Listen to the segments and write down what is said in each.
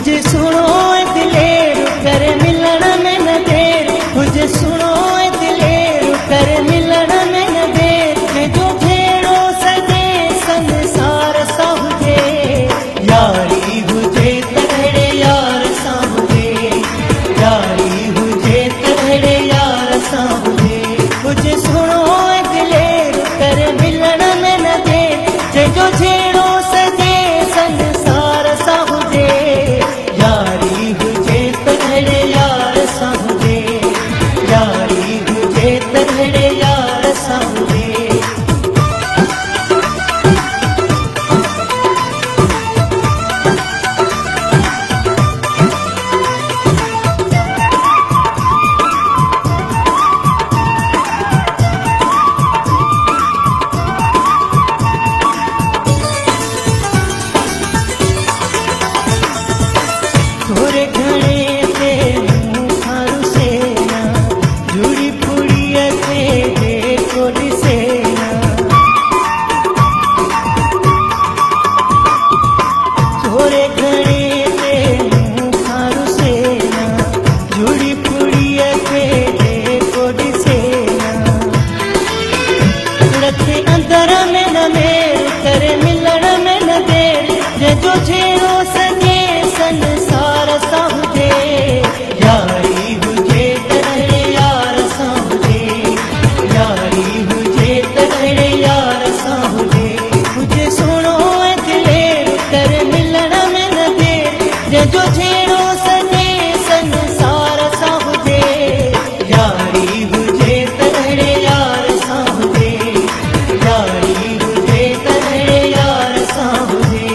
मुझे सुनो दिलेर कर मिलण में न देर, मुझे सुनो दिलेर कर मिलण में न देर, जो भेड़ो सजे संसार सा हुजे, यारी हुजे तगड़े यार सा हुजे, यारी हुजे तगड़े यार सा हुजे। मुझे सुनो दिलेर कर मिलण में न देर, जो भेड़ो सजे संसार सा हुजे, यारी हुजे तगड़े यार सा हुजे, यारी हुजे तगड़े यार सा हुजे। थोड़े घणे से मुखारू सेना, जुड़ी पुड़िया से देखो दिसेना, थोड़े घणे से मुखारू सेना, जुड़ी पुड़िया से देखो दिसेना, रखे अंदर में न मेर करे मिलण में न देर, जो छेड़ो सके संसार सा हुजे, यारी हुजे तगड़े यार सा हुजे, यारी हुजे तगड़े यार सा हुजे। मुझे सुनो दिलेर कर मिलण में न देर, जो छेड़ो सके संसार सा हुजे, यारी हुजे तगड़े यार सा हुजे, यारी हुजे तगड़े यार सा हुजे।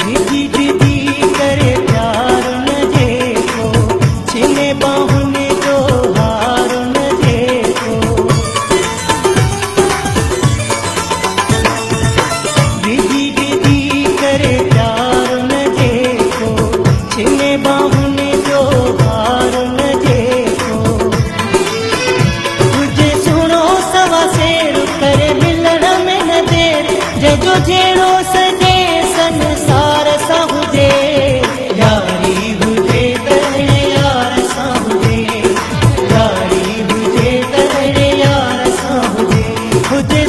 दीदी दीदी करे प्यार न देखो, छिने बाहुने जो हार न देखो, दीदी दीदी करे प्यार न देखो, छिने बाहुने जो हार न देखो। तुझे सुनो सवा शेर करे मिलण में न देर, जो झेड़ो सजे संसार सा हुजे, यारी हुजे तगड़े यार सा हुजे, यारी हुजे तगड़े यार सा हुजे। मुझे